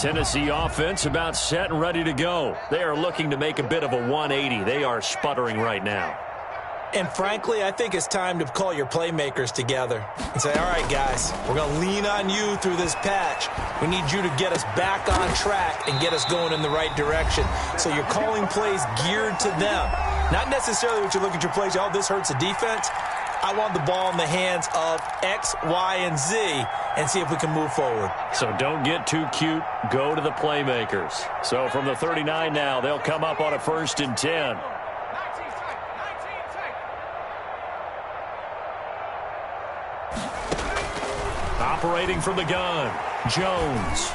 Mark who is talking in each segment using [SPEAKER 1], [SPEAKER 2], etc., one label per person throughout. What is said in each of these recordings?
[SPEAKER 1] Tennessee offense about set and ready to go. They are looking to make a bit of a 180. They are sputtering right now.
[SPEAKER 2] And frankly, I think it's time to call your playmakers together and say, all right, guys, we're going to lean on you through this patch. We need you to get us back on track and get us going in the right direction. So you're calling plays geared to them. Not necessarily what you look at your plays, oh, this hurts the defense. I want the ball in the hands of X, Y, and Z and see if we can move forward.
[SPEAKER 1] So don't get too cute. Go to the playmakers. So from the 39 now, they'll come up on a 1st and 10. Operating from the gun, Jones.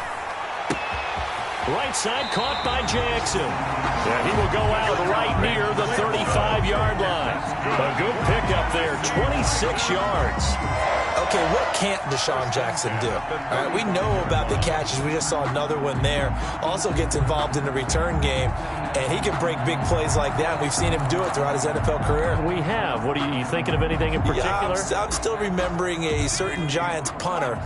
[SPEAKER 1] Right side caught by Jackson. And he will go out right near the 35-yard line. A good pickup there, 26 yards.
[SPEAKER 2] Okay, what can't Deshaun Jackson do? All right, we know about the catches. We just saw another one there. Also gets involved in the return game, and he can break big plays like that. We've seen him do it throughout his NFL career.
[SPEAKER 1] We have. What are you thinking of anything in particular?
[SPEAKER 2] Yeah, I'm still remembering a certain Giants punter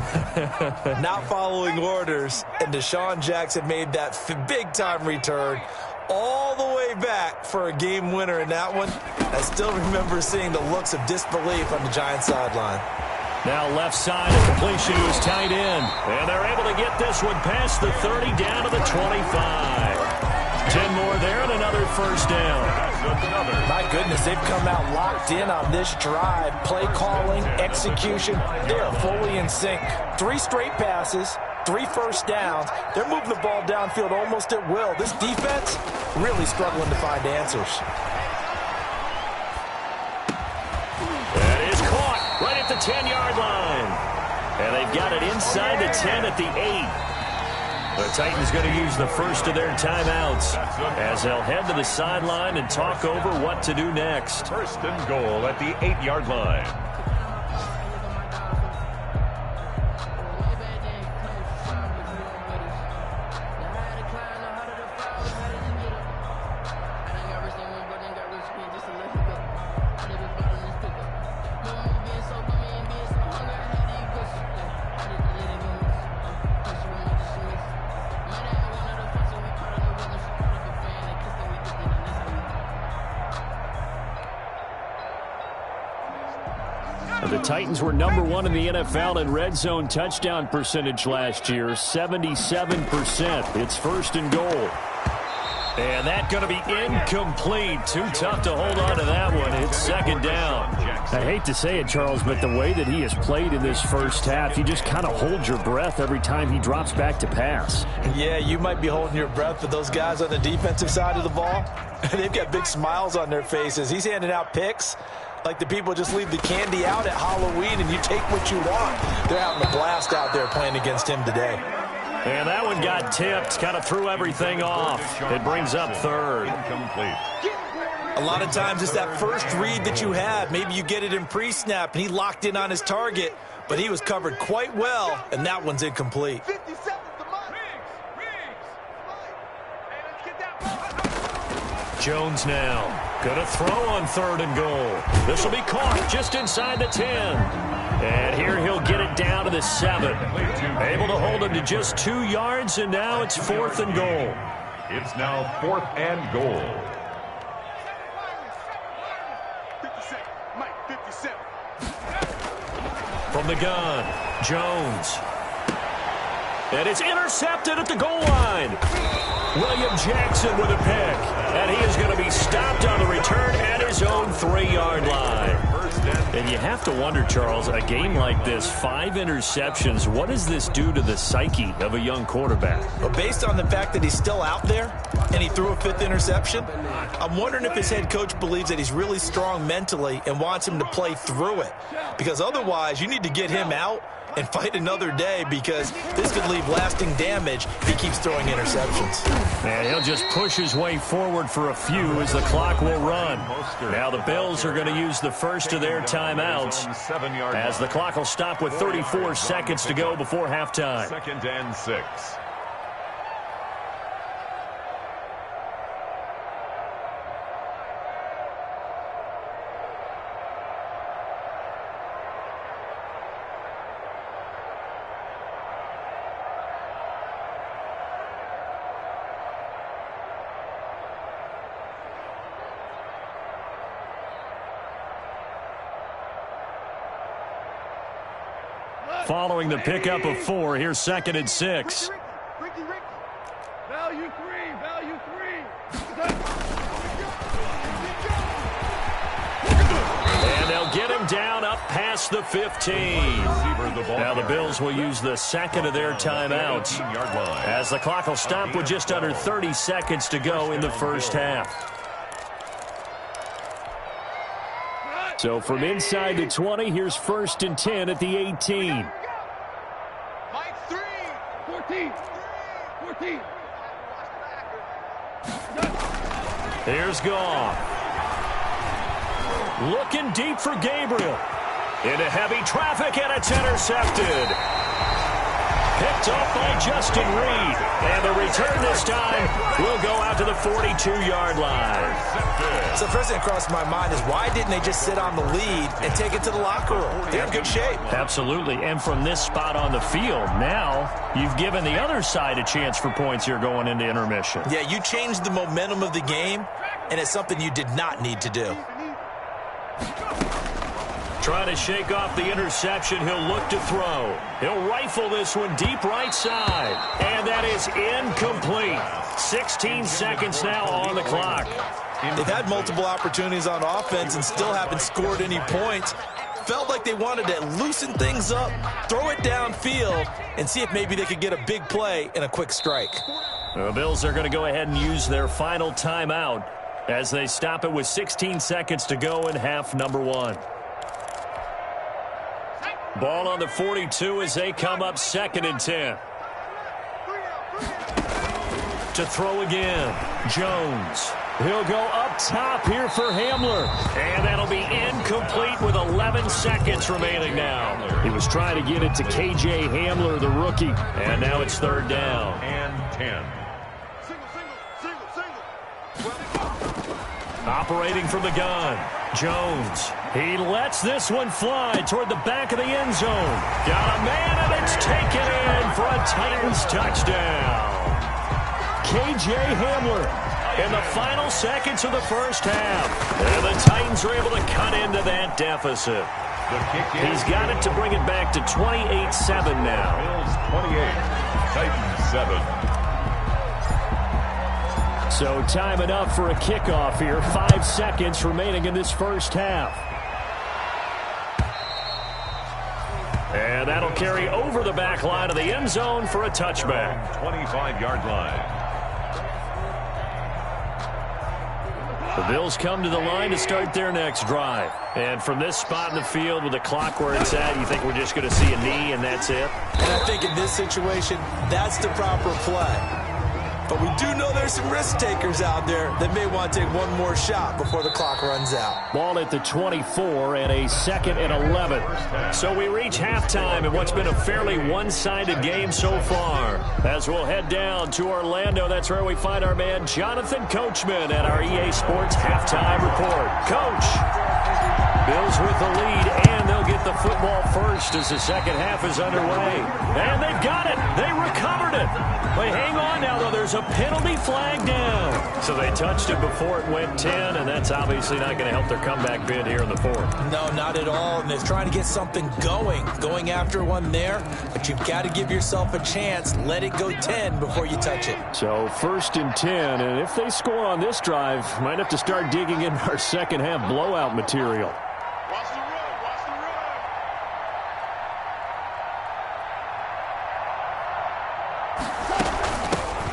[SPEAKER 2] not following orders, and Deshaun Jackson made that big-time return all the way back for a game winner in that one. I still remember seeing the looks of disbelief on the Giants sideline.
[SPEAKER 1] Now left side, a completion to his tight end. And they're able to get this one past the 30 down to the 25. 10 more there and another 1st down.
[SPEAKER 2] My goodness, they've come out locked in on this drive. Play calling, execution, they are fully in sync. 3 straight passes, 3 first downs. They're moving the ball downfield almost at will. This defense really struggling to find answers.
[SPEAKER 1] Right at the 10-yard line. And they've got it inside the 10 at the 8. The Titans going to use the first of their timeouts as they'll head to the sideline and talk over what to do next.
[SPEAKER 3] 1st and goal at the 8-yard line.
[SPEAKER 1] The Titans were number 1 in the NFL in red zone touchdown percentage last year, 77%. It's 1st and goal. And that's going to be incomplete. Too tough to hold on to that one. It's 2nd down. I hate to say it, Charles, but the way that he has played in this first half, you just kind of hold your breath every time he drops back to pass.
[SPEAKER 2] Yeah, you might be holding your breath, but those guys on the defensive side of the ball, they've got big smiles on their faces. He's handing out picks like the people just leave the candy out at Halloween and you take what you want. They're having a blast out there playing against him today.
[SPEAKER 1] And that one got tipped, kind of threw everything off. It brings up 3rd.
[SPEAKER 3] Incomplete.
[SPEAKER 2] A lot of times it's that first read that you have. Maybe you get it in pre-snap and he locked in on his target, but he was covered quite well, and that one's incomplete.
[SPEAKER 1] Jones now going to throw on 3rd and goal. This will be caught just inside the 10. And here he'll get it down to the 7. Able to hold him to just 2 yards, and now it's 4th and goal.
[SPEAKER 3] It's now 4th and goal.
[SPEAKER 1] From the gun, Jones. And it's intercepted at the goal line. William Jackson with a pick. And he is going to be stopped on the return at his own 3-yard line. And you have to wonder, Charles, a game like this, 5 interceptions, what does this do to the psyche of a young quarterback?
[SPEAKER 2] Well, based on the fact that he's still out there and he threw a 5th interception, I'm wondering if his head coach believes that he's really strong mentally and wants him to play through it. Because otherwise, you need to get him out and fight another day, because this could leave lasting damage if he keeps throwing interceptions.
[SPEAKER 1] And he'll just push his way forward for a few as the clock will run. Now the Bills are going to use the first of their timeouts as the clock will stop with 34 seconds to go before halftime.
[SPEAKER 3] 2nd and 6.
[SPEAKER 1] following the pickup of 4. Here's 2nd and 6.
[SPEAKER 4] Value three.
[SPEAKER 1] And they'll get him down up past the 15. Now the Bills will use the second of their timeouts as the clock will stop with just under 30 seconds to go in the first half. So from inside the 20, here's 1st and 10 at the 18.
[SPEAKER 4] 14.
[SPEAKER 1] Here's Goff. Looking deep for Gabriel. Into heavy traffic, and it's intercepted. Picked off by Justin Reed. And the return this time will go out to the 42-yard line.
[SPEAKER 2] So the first thing that crossed my mind is why didn't they just sit on the lead and take it to the locker room? They're in good shape.
[SPEAKER 1] Absolutely. And from this spot on the field, now you've given the other side a chance for points here going into intermission.
[SPEAKER 2] Yeah, you changed the momentum of the game, and it's something you did not need to do.
[SPEAKER 1] Trying to shake off the interception. He'll look to throw. He'll rifle this one deep right side. And that is incomplete. 16 seconds now on the clock.
[SPEAKER 2] They've had multiple opportunities on offense and still haven't scored any points. Felt like they wanted to loosen things up, throw it downfield, and see if maybe they could get a big play and a quick strike.
[SPEAKER 1] The Bills are going to go ahead and use their final timeout as they stop it with 16 seconds to go in half number 1. Ball on the 42 as they come up 2nd and 10. To throw again, Jones. He'll go up top here for Hamler. And that'll be incomplete with 11 seconds remaining now. He was trying to get it to K.J. Hamler, the rookie. And now it's 3rd down.
[SPEAKER 3] And 10.
[SPEAKER 1] Operating from the gun, Jones. He lets this one fly toward the back of the end zone. Got a man, and it's taken in for a Titans touchdown. K.J. Hamler in the final seconds of the first half. And the Titans are able to cut into that deficit. He's got it to bring it back to 28-7 now.
[SPEAKER 3] Bills 28, Titans 7.
[SPEAKER 1] So time enough for a kickoff here. 5 seconds remaining in this first half. And that'll carry over the back line of the end zone for a touchback.
[SPEAKER 3] 25-yard line.
[SPEAKER 1] The Bills come to the line to start their next drive. And from this spot in the field with the clock where it's at, you think we're just going to see a knee and that's it?
[SPEAKER 2] And I think in this situation, that's the proper play. But we do know there's some risk takers out there that may want to take one more shot before the clock runs out.
[SPEAKER 1] Ball at the 24 and a 2nd and 11. So we reach halftime in what's been a fairly one-sided game so far. As we'll head down to Orlando, that's where we find our man Jonathan Coachman at our EA Sports Halftime Report. Coach, Bills with the lead, and they'll get the football first as the second half is underway. And they've got it. They recovered it. But hang on now, though. There's a penalty flag down. So they touched it before it went 10, and that's obviously not going to help their comeback bid here in the 4th.
[SPEAKER 2] No, not at all. And they're trying to get something going after one there. But you've got to give yourself a chance. Let it go 10 before you touch it.
[SPEAKER 1] So 1st and 10, and if they score on this drive, might have to start digging in our second half blowout material.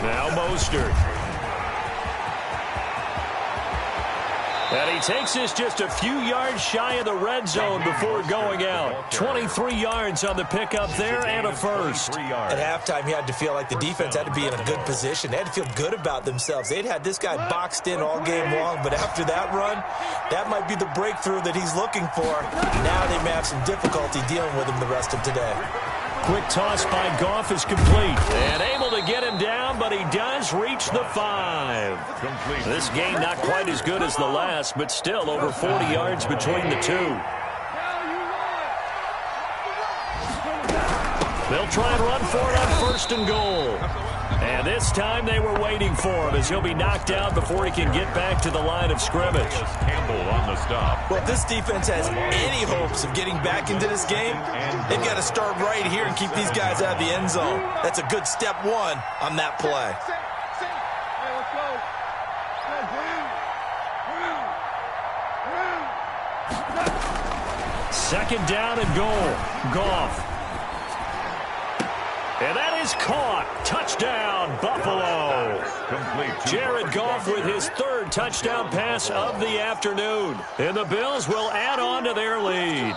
[SPEAKER 1] Now Mostert. And he takes this just a few yards shy of the red zone before going out. 23 yards on the pickup there and a first.
[SPEAKER 2] At halftime, you had to feel like the defense had to be in a good position. They had to feel good about themselves. They'd had this guy boxed in all game long, but after that run, that might be the breakthrough that he's looking for. Now they may have some difficulty dealing with him the rest of today.
[SPEAKER 1] Quick toss by Goff is complete. And able to get him down, but he does reach the 5.
[SPEAKER 3] Complete.
[SPEAKER 1] This game not quite as good as the last, but still over 40 yards between the two. They'll try and run for it on 1st and goal. And this time they were waiting for him as he'll be knocked out before he can get back to the line of scrimmage.
[SPEAKER 3] Campbell on the stop.
[SPEAKER 2] Well, if this defense has any hopes of getting back into this game, they've got to start right here and keep these guys out of the end zone. That's a good step one on that play.
[SPEAKER 4] Hey, let's go.
[SPEAKER 1] Second down and goal. Goff. And that is caught. Touchdown, Buffalo.
[SPEAKER 3] Complete.
[SPEAKER 1] Jared Goff with his third touchdown pass of the afternoon. And the Bills will add on to their lead.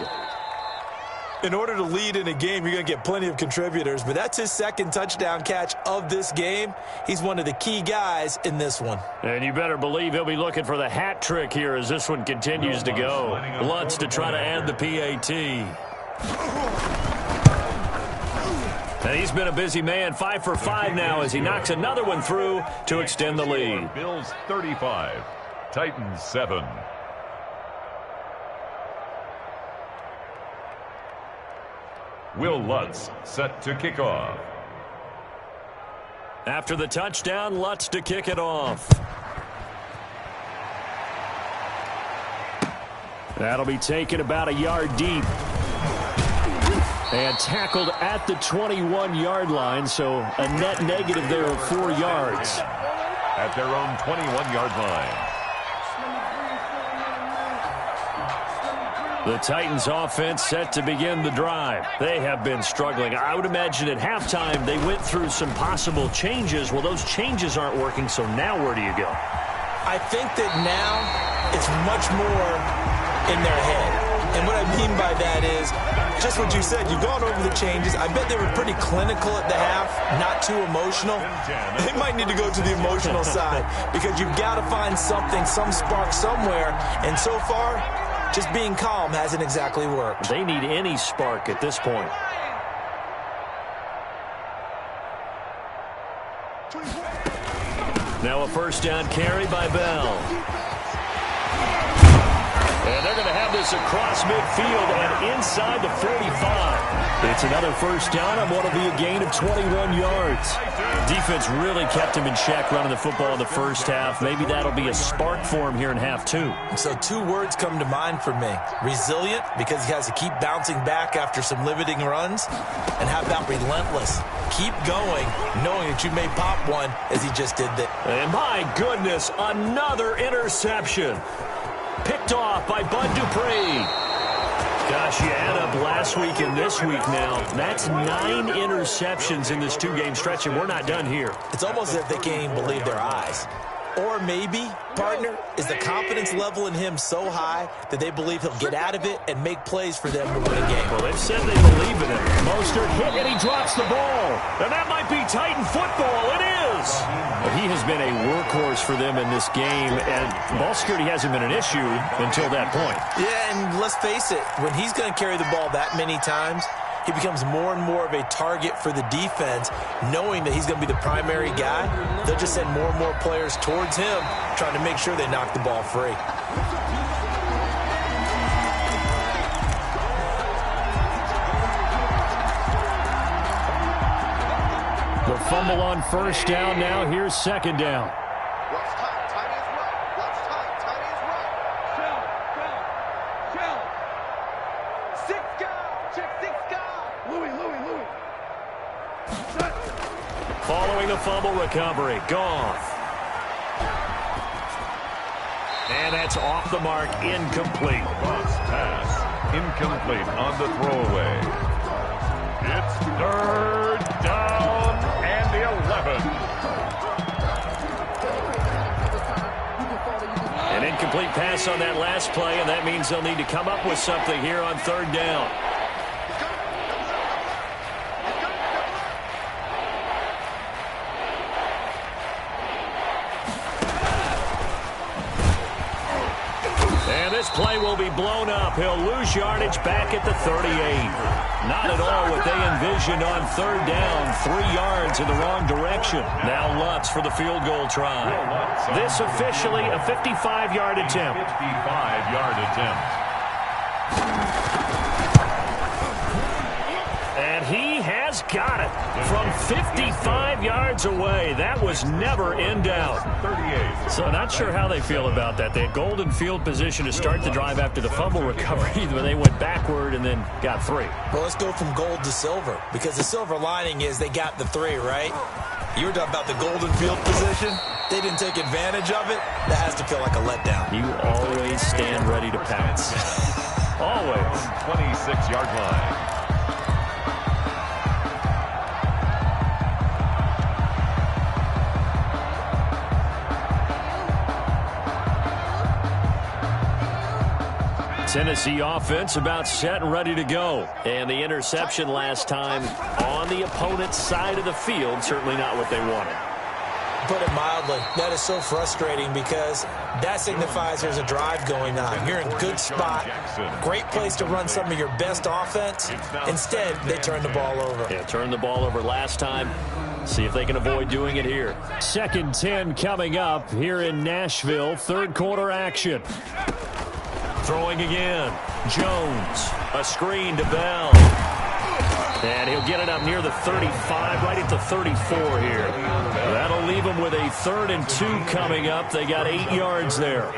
[SPEAKER 2] In order to lead in a game, you're going to get plenty of contributors, but that's his second touchdown catch of this game. He's one of the key guys in this one.
[SPEAKER 1] And you better believe he'll be looking for the hat trick here as this one continues to go. Lutz to try to add the PAT. And he's been a busy man, 5 for 5 now as he knocks another one through to extend the lead.
[SPEAKER 3] Bills 35, Titans 7. Will Lutz set to kick off.
[SPEAKER 1] After the touchdown, Lutz to kick it off. That'll be taken about a yard deep. And tackled at the 21-yard line, so a net negative there of 4 yards.
[SPEAKER 3] At their own 21-yard line.
[SPEAKER 1] The Titans offense set to begin the drive. They have been struggling. I would imagine at halftime they went through some possible changes. Well, those changes aren't working, so now where do you go?
[SPEAKER 2] I think that now it's much more in their head. And what I mean by that is just what you said. You've gone over the changes. I bet they were pretty clinical at the half, not too emotional. They might need to go to the emotional side because you've got to find something, some spark somewhere. And so far, just being calm hasn't exactly worked.
[SPEAKER 1] They need any spark at this point. Now a first down carry by Bell. And they're going to have this across midfield and inside the 45. It's another first down on what will be a gain of 21 yards. Defense really kept him in check running the football in the first half. Maybe that'll be a spark for him here in half two.
[SPEAKER 2] So 2 words come to mind for me. Resilient, because he has to keep bouncing back after some limiting runs. And how about relentless? Keep going, knowing that you may pop one as he just did that.
[SPEAKER 1] And my goodness, another interception. Picked off by Bud Dupree. Gosh, you add up last week and this week now. That's 9 interceptions in this 2-game stretch, and we're not done here.
[SPEAKER 2] It's almost as if they can't even believe their eyes. Or maybe, partner, is the confidence level in him so high that they believe he'll get out of it and make plays for them to win a game.
[SPEAKER 1] Well, they've said they believe in him. Mostert hit, and he drops the ball. And that might be Titan football. It is. Well, he has been a workhorse for them in this game, and ball security hasn't been an issue until that point.
[SPEAKER 2] Yeah, and let's face it, when he's going to carry the ball that many times, he becomes more and more of a target for the defense, knowing that he's going to be the primary guy. They'll just send more and more players towards him, trying to make sure they knock the ball free.
[SPEAKER 1] The fumble on first down now. Here's second down. Following the fumble recovery, Goff. And that's off the mark, incomplete.
[SPEAKER 3] Cross pass, incomplete on the throwaway. It's third down and 11.
[SPEAKER 1] An incomplete pass on that last play, and that means they'll need to come up with something here on third down. This play will be blown up. He'll lose yardage back at the 38. Not at all what they envisioned on third down. 3 yards in the wrong direction. Now Lutz for the field goal try. This officially a 55-yard attempt.
[SPEAKER 3] 55-yard attempt.
[SPEAKER 1] And he has has got it from 55 yards away. That was never in doubt.
[SPEAKER 3] 38.
[SPEAKER 1] So not sure how they feel about that. They had golden field position to start the drive after the fumble recovery, but they went backward and then got 3.
[SPEAKER 2] Well, let's go from gold to silver, because the silver lining is they got the 3, right? You were talking about the golden field position. They didn't take advantage of it. That has to feel like a letdown.
[SPEAKER 1] You always stand ready to pounce. Always.
[SPEAKER 3] 26-yard line.
[SPEAKER 1] Tennessee offense about set and ready to go. And the interception last time on the opponent's side of the field, certainly not what they wanted.
[SPEAKER 2] Put it mildly, that is so frustrating because that signifies there's a drive going on. You're in a good spot, great place to run some of your best offense. Instead, they turn the ball over.
[SPEAKER 1] Yeah, turned the ball over last time. See if they can avoid doing it here. 2nd and 10 coming up here in Nashville. Third quarter action. Throwing again. Jones. A screen to Bell. And he'll get it up near the 35, right at the 34 here. That'll leave them with a 3rd and 2 coming up. They got 8 yards there.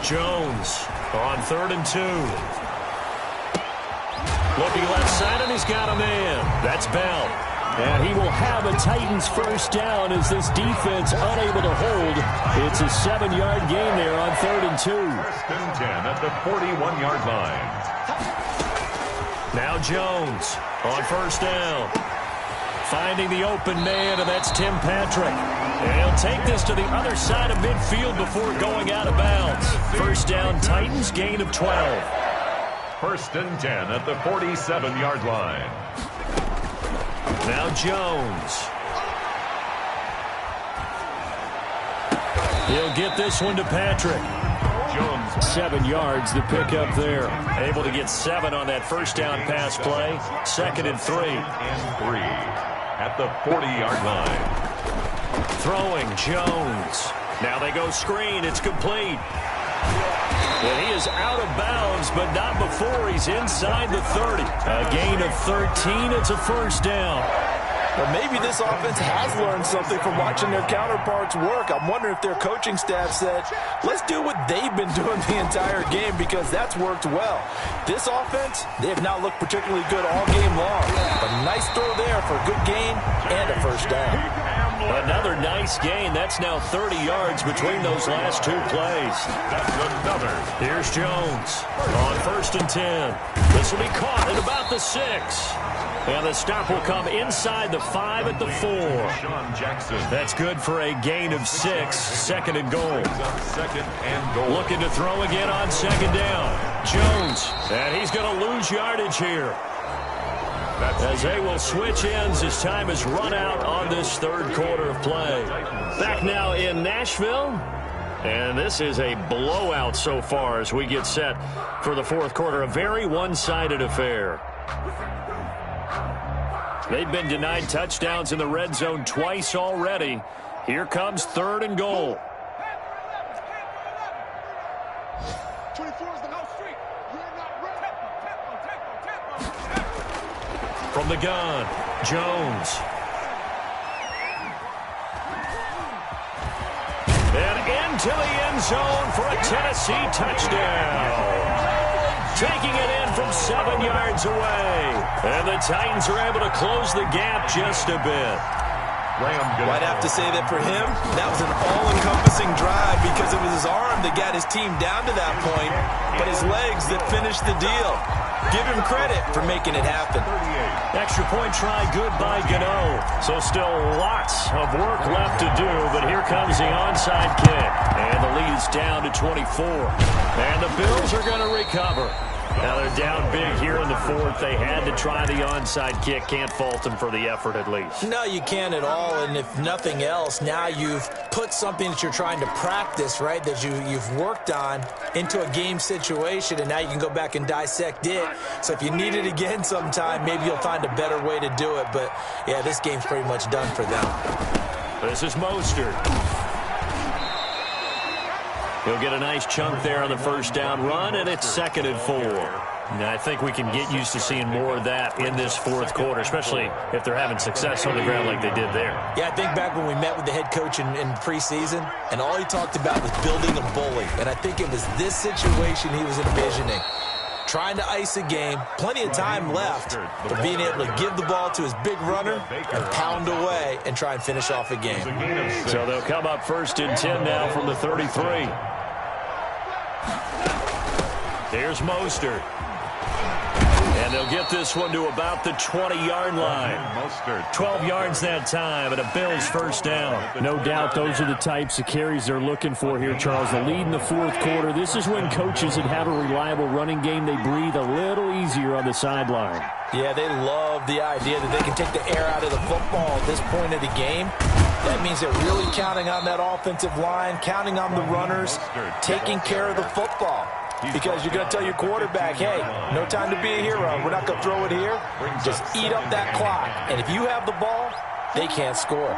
[SPEAKER 1] Jones on 3rd and 2. Looking left side, and he's got a man. That's Bell. And he will have a Titans first down as this defense unable to hold. It's a 7-yard gain there on 3rd and 2.
[SPEAKER 3] 1st and 10 at the 41-yard line.
[SPEAKER 1] Now Jones on 1st down. Finding the open man, and that's Tim Patrick. And he'll take this to the other side of midfield before going out of bounds. First down, Titans, gain of 12.
[SPEAKER 3] 1st and 10 at the 47-yard line.
[SPEAKER 1] Now Jones. He'll get this one to Patrick.
[SPEAKER 3] Jones.
[SPEAKER 1] 7 yards, the pickup there. Able to get 7 on that first down pass play. 2nd and 3.
[SPEAKER 3] And 3 at the 40-yard line.
[SPEAKER 1] Throwing, Jones. Now they go screen. It's complete. And he is out of bounds, but not before he's inside the 30. A gain of 13. It's a first down.
[SPEAKER 5] But maybe this offense has learned something from watching their counterparts work. I'm wondering if their coaching staff said, let's do what they've been doing the entire game, because that's worked well. This offense, they have not looked particularly good all game long. But a nice throw there for a good gain and a first down.
[SPEAKER 1] Another nice gain. That's now 30 yards between those last 2 plays.
[SPEAKER 3] That's another.
[SPEAKER 1] Here's Jones on 1st and 10. This will be caught at about the 6. And the stop will come inside the 5 at the 4.
[SPEAKER 3] Sean Jackson.
[SPEAKER 1] That's good for a gain of 6. 2nd and goal.
[SPEAKER 3] 2nd and goal.
[SPEAKER 1] Looking to throw again on 2nd down. Jones. And he's going to lose yardage here. As they will switch ends as time has run out on this 3rd quarter of play. Back now in Nashville. And this is a blowout so far as we get set for the 4th quarter. A very one-sided affair. They've been denied touchdowns in the red zone twice already. Here comes 3rd and goal.
[SPEAKER 4] 24 is the house street. You're not ready.
[SPEAKER 1] From the gun, Jones. And into the end zone for a Tennessee touchdown. Taking it in from 7 yards away. And the Titans are able to close the gap just a bit.
[SPEAKER 5] I'd have to say that for him, that was an all-encompassing drive, because it was his arm that got his team down to that point, but his legs that finished the deal. Give him credit for making it happen.
[SPEAKER 1] Extra point try, good by Gano. So still lots of work left to do, but here comes the onside kick. And the lead is down to 24. And the Bills are going to recover. Now they're down big here in the 4th. They had to try the onside kick. Can't fault them for the effort at least.
[SPEAKER 2] No, you can't at all. And if nothing else, now you've put something that you're trying to practice, right, that you've worked on into a game situation, and now you can go back and dissect it. So if you need it again sometime, maybe you'll find a better way to do it. But, yeah, this game's pretty much done for them.
[SPEAKER 1] This is Mostert. He'll get a nice chunk there on the first down run, and it's 2nd and 4. And I think we can get used to seeing more of that in this fourth quarter, especially if they're having success on the ground like they did there.
[SPEAKER 2] Yeah, I think back when we met with the head coach in preseason, and all he talked about was building a bully. And I think it was this situation he was envisioning. Trying to ice a game, plenty of time left, but being able to give the ball to his big runner and pound away and try and finish off a game.
[SPEAKER 1] So they'll come up 1st and 10 now from the 33. Here's Mostert. And they'll get this one to about the 20-yard line. 12 yards that time, and a Bills first down.
[SPEAKER 6] No doubt those are the types of carries they're looking for here, Charles. The lead in the fourth quarter. This is when coaches that have a reliable running game, they breathe a little easier on the sideline.
[SPEAKER 2] Yeah, they love the idea that they can take the air out of the football at this point of the game. That means they're really counting on that offensive line, counting on the runners, taking care of the football. Because you're going to tell your quarterback, hey, no time to be a hero. We're not going to throw it here. Just eat up that clock. And if you have the ball, they can't score.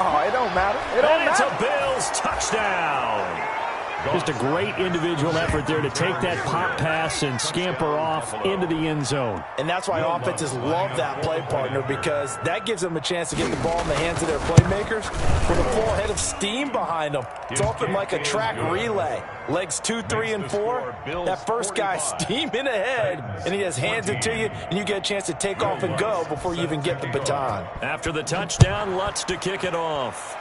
[SPEAKER 7] Oh, it don't matter. It don't
[SPEAKER 1] and
[SPEAKER 7] matter.
[SPEAKER 1] it's a Bills touchdown.
[SPEAKER 6] Just a great individual effort there to take that pop pass and scamper off into the end zone.
[SPEAKER 5] And that's why offenses love that play partner, because that gives them a chance to get the ball in the hands of their playmakers with a full head of steam behind them. It's often like a track relay. Legs 2, 3, and 4. That first guy steaming ahead, and he just hands it to you, and you get a chance to take off and go before you even get the baton.
[SPEAKER 1] After the touchdown, Lutz to kick it off.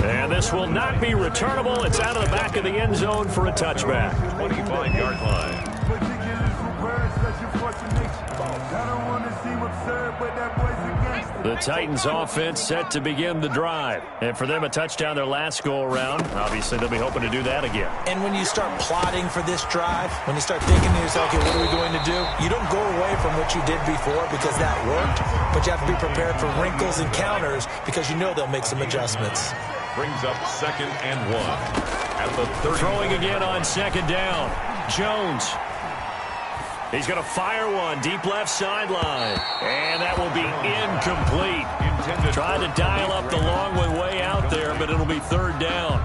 [SPEAKER 1] And this will not be returnable. It's out of the back of the end zone for a touchback.
[SPEAKER 3] 25-yard line.
[SPEAKER 1] The Titans offense set to begin the drive. And for them, a touchdown their last go-around. Obviously, they'll be hoping to do that again.
[SPEAKER 2] And when you start plotting for this drive, when you start thinking to yourself, okay, what are we going to do? You don't go away from what you did before because that worked, but you have to be prepared for wrinkles and counters because you know they'll make some adjustments.
[SPEAKER 3] Brings up 2nd and 1 at the 30.
[SPEAKER 1] Throwing again on 2nd down. Jones. He's going to fire one deep left sideline. And that will be incomplete. Tried to dial up the long one way out there, but it'll be 3rd down.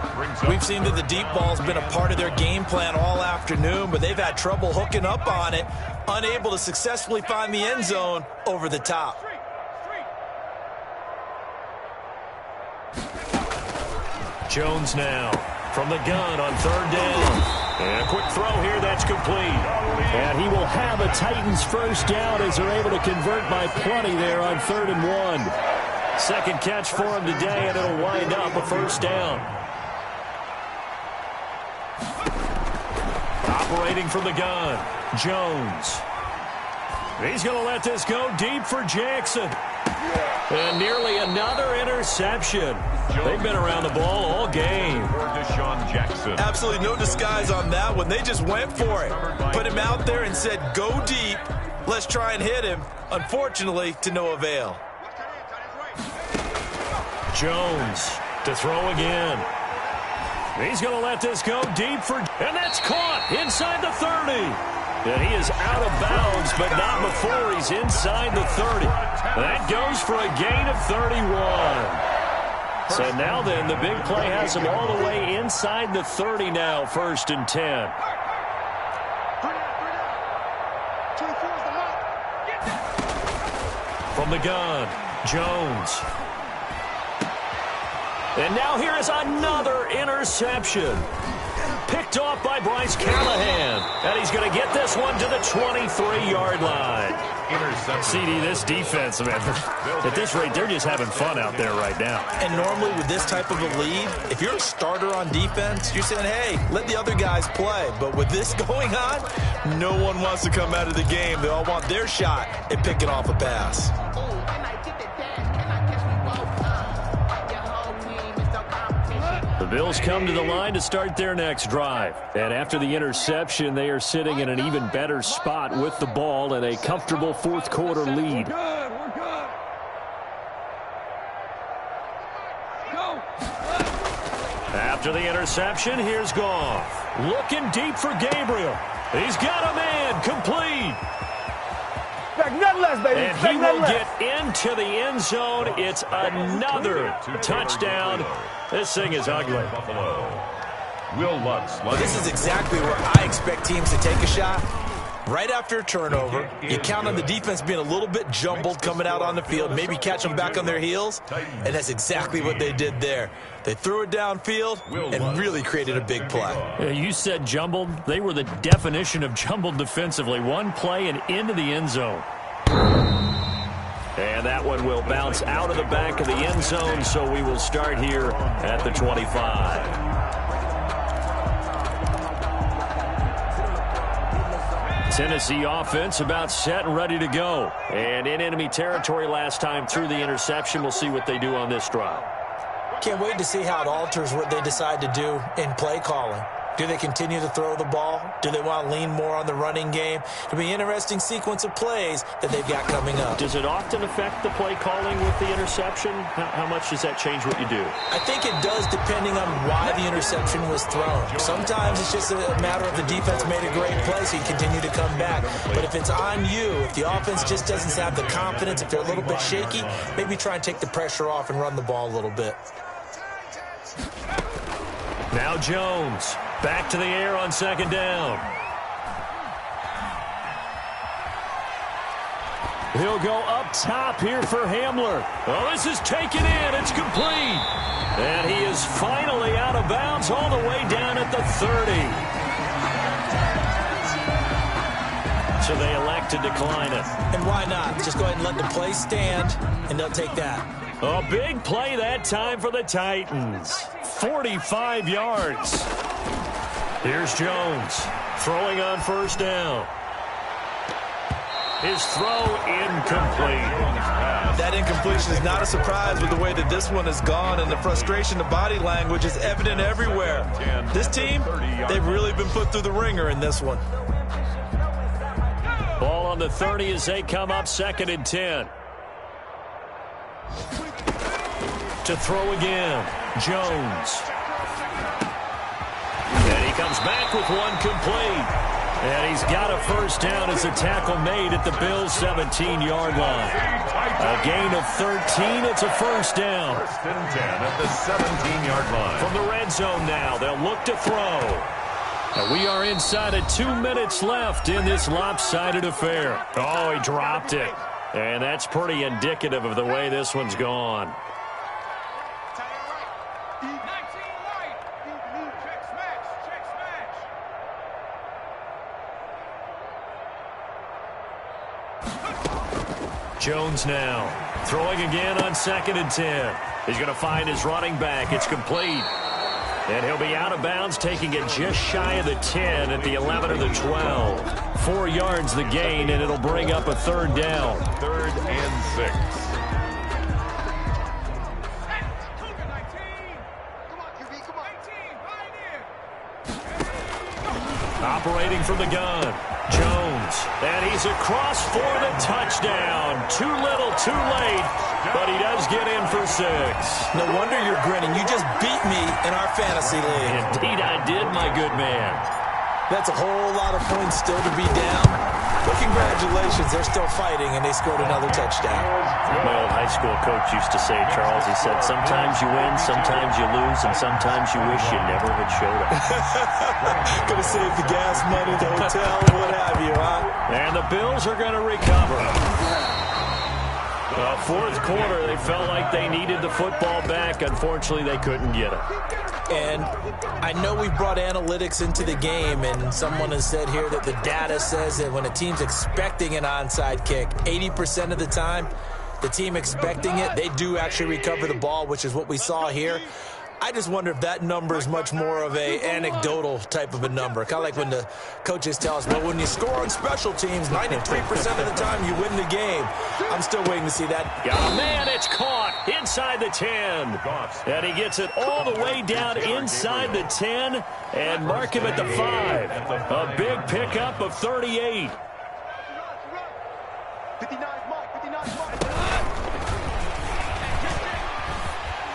[SPEAKER 2] We've seen that the deep ball's been a part of their game plan all afternoon, but they've had trouble hooking up on it, unable to successfully find the end zone over the top.
[SPEAKER 1] Jones now from the gun on 3rd down. And a quick throw here, that's complete.
[SPEAKER 6] And he will have a Titans first down as they're able to convert by plenty there on 3rd and 1.
[SPEAKER 1] Second catch for him today, and it'll wind up a first down. Operating from the gun, Jones. He's going to let this go deep for Jackson. And nearly another interception. They've been around the ball all game.
[SPEAKER 3] Jackson.
[SPEAKER 2] Absolutely no disguise on that one. They just went for it. Put him out there and said, go deep. Let's try and hit him. Unfortunately, to no avail.
[SPEAKER 1] Jones to throw again. He's going to let this go deep for, and that's caught inside the 30. And he is out of bounds, but not before he's inside the 30. That goes for a gain of 31. So now then, the big play has him all the way inside the 30 now, 1st and 10. From the gun, Jones. And now here is another interception. Picked off by Bryce Callahan. And he's going to get this one to the 23-yard line. CD, this defense, man, at this rate, they're just having fun out there right now.
[SPEAKER 2] And normally with this type of a lead, if you're a starter on defense, you're saying, hey, let the other guys play. But with this going on, no one wants to come out of the game. They all want their shot at picking off a pass.
[SPEAKER 1] The Bills come to the line to start their next drive. And after the interception, they are sitting in an even better spot with the ball and a comfortable fourth quarter lead. After the interception, here's Goff. Looking deep for Gabriel. He's got a man complete.
[SPEAKER 7] Nothing less, baby.
[SPEAKER 1] And he will get into the end zone. It's another touchdown This thing is ugly.
[SPEAKER 3] Buffalo. Will Lutz.
[SPEAKER 2] This is exactly where I expect teams to take a shot. Right after a turnover, you count on the defense being a little bit jumbled coming out on the field, maybe catch them back on their heels, and that's exactly what they did there. They threw it downfield and really created a big play.
[SPEAKER 6] You said jumbled. They were the definition of jumbled defensively. One play and into the end zone.
[SPEAKER 1] And that one will bounce out of the back of the end zone, so we will start here at the 25. Tennessee offense about set and ready to go. And in enemy territory last time through the interception. We'll see what they do on this drive.
[SPEAKER 2] Can't wait to see how it alters what they decide to do in play calling. Do they continue to throw the ball? Do they want to lean more on the running game? It'll be an interesting sequence of plays that they've got coming up.
[SPEAKER 1] Does it often affect the play calling with the interception? How much does that change what you do?
[SPEAKER 2] I think it does depending on why the interception was thrown. Sometimes it's just a matter of the defense made a great play, so you continue to come back. But if it's on you, if the offense just doesn't have the confidence, if they're a little bit shaky, maybe try and take the pressure off and run the ball a little bit.
[SPEAKER 1] Now Jones. Back to the air on second down. He'll go up top here for Hamler. Oh, this is taken in. It's complete. And he is finally out of bounds all the way down at the 30. So they elect to decline it.
[SPEAKER 2] And why not? Just go ahead and let the play stand, and they'll take that.
[SPEAKER 1] A big play that time for the Titans. 45 yards. Here's Jones throwing on first down. His throw incomplete.
[SPEAKER 5] That incompletion is not a surprise with the way that this one has gone, and the frustration, the body language is evident everywhere. This team, they've really been put through the ringer in this one.
[SPEAKER 1] Ball on the 30 as they come up, 2nd and 10. To throw again, Jones. And he comes back with one complete. And he's got a first down as a tackle made at the Bills' 17-yard line. A gain of 13. It's a first down.
[SPEAKER 3] 1st and 10 at the 17-yard line.
[SPEAKER 1] From the red zone now, they'll look to throw. And we are inside of 2 minutes left in this lopsided affair. Oh, he dropped it. And that's pretty indicative of the way this one's gone. Jones now throwing again on 2nd and 10. He's going to find his running back. It's complete. And he'll be out of bounds, taking it just shy of the 10 at the 11 or the 12. 4 yards the gain, and it'll bring up a 3rd down.
[SPEAKER 3] 3rd and 6.
[SPEAKER 1] Operating from the gun, Jones, and he's across for the touchdown. Too little, too late, but he does get in for 6.
[SPEAKER 2] No wonder you're grinning. You just beat me in our fantasy league.
[SPEAKER 1] Indeed I did, my good man.
[SPEAKER 2] That's a whole lot of points still to be down. But congratulations, they're still fighting, and they scored another touchdown.
[SPEAKER 6] My old high school coach used to say, Charles, he said, sometimes you win, sometimes you lose, and sometimes you wish you never had showed up.
[SPEAKER 2] Gonna save the gas money, the hotel, what have you, huh?
[SPEAKER 1] And the Bills are going to recover. 4th quarter, they felt like they needed the football back. Unfortunately, they couldn't get it.
[SPEAKER 2] And I know we brought analytics into the game, and someone has said here that the data says that when a team's expecting an onside kick, 80% of the time, the team expecting it, they do actually recover the ball, which is what we saw here. I just wonder if that number is much more of a anecdotal type of a number. Kind of like when the coaches tell us, well, when you score on special teams, 93% of the time you win the game. I'm still waiting to see that.
[SPEAKER 1] Oh, man, it's caught inside the 10. And he gets it all the way down inside the 10 and mark him at the 5. A big pickup of 38.
[SPEAKER 4] 59 mark, 59 mark.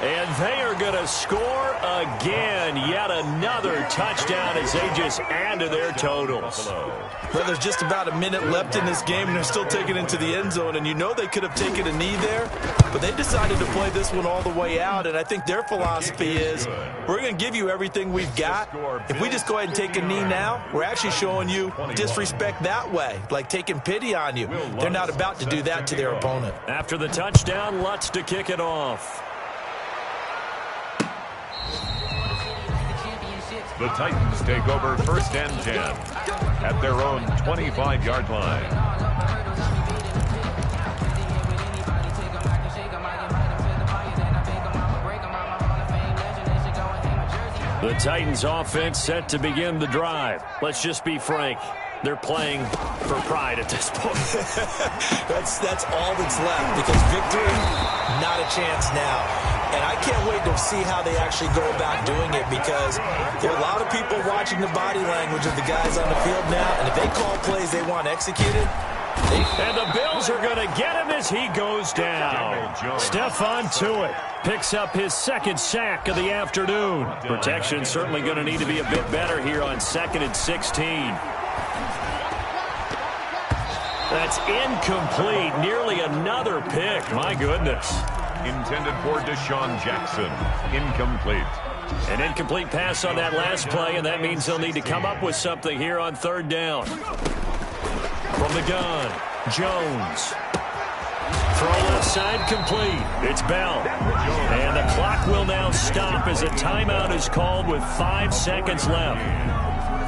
[SPEAKER 1] And they are going to score again. Yet another touchdown as they just add to their totals.
[SPEAKER 5] Well, there's just about a minute left in this game, and they're still taking it into the end zone. And you know they could have taken a knee there, but they decided to play this one all the way out. And I think their philosophy is, we're going to give you everything we've got. If we just go ahead and take a knee now, we're actually showing you disrespect that way, like taking pity on you. They're not about to do that to their opponent.
[SPEAKER 1] After the touchdown, Lutz to kick it off.
[SPEAKER 3] The Titans take over 1st and 10 at their own 25-yard line.
[SPEAKER 1] The Titans offense set to begin the drive. Let's just be frank. They're playing for pride at this point.
[SPEAKER 2] That's all that's left, because victory, not a chance now. And I can't wait to see how they actually go about doing it, because there are a lot of people watching the body language of the guys on the field now, and if they call plays they want executed.
[SPEAKER 1] And the Bills are going to get him as he goes down. Stephon Tuitt picks up his 2nd sack of the afternoon. Protection certainly going to need to be a bit better here on 2nd and 16. That's incomplete. Nearly another pick. My goodness.
[SPEAKER 3] Intended for Deshaun Jackson. Incomplete.
[SPEAKER 1] An incomplete pass on that last play, and that means they'll need to come up with something here on 3rd down. From the gun, Jones. Throw left side complete. It's Bell. And the clock will now stop as a timeout is called with 5 seconds left.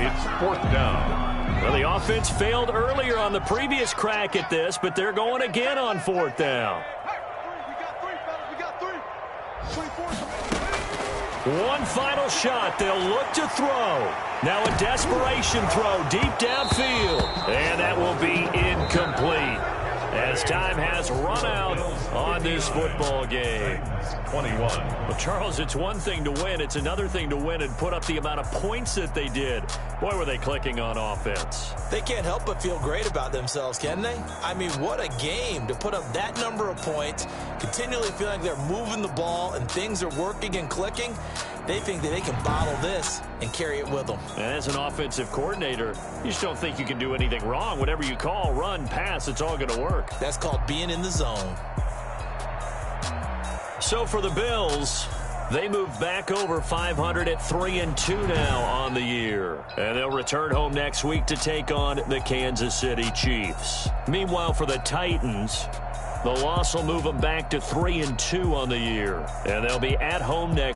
[SPEAKER 3] It's 4th down.
[SPEAKER 1] Well, the offense failed earlier on the previous crack at this, but they're going again on 4th down. One final shot. They'll look to throw. Now a desperation throw deep downfield. And that will be incomplete, as time has run out on this football game.
[SPEAKER 3] 21.
[SPEAKER 1] Well, Charles, it's one thing to win. It's another thing to win and put up the amount of points that they did. Boy, were they clicking on offense.
[SPEAKER 2] They can't help but feel great about themselves, can they? I mean, what a game to put up that number of points, continually feeling like they're moving the ball and things are working and clicking. They think that they can bottle this and carry it with them.
[SPEAKER 1] And as an offensive coordinator, you just don't think you can do anything wrong. Whatever you call, run, pass, it's all going to work.
[SPEAKER 2] That's called being in the zone.
[SPEAKER 1] So for the Bills, they move back over 500 at 3-2 now on the year. And they'll return home next week to take on the Kansas City Chiefs. Meanwhile, for the Titans, the loss will move them back to 3-2 on the year. And they'll be at home next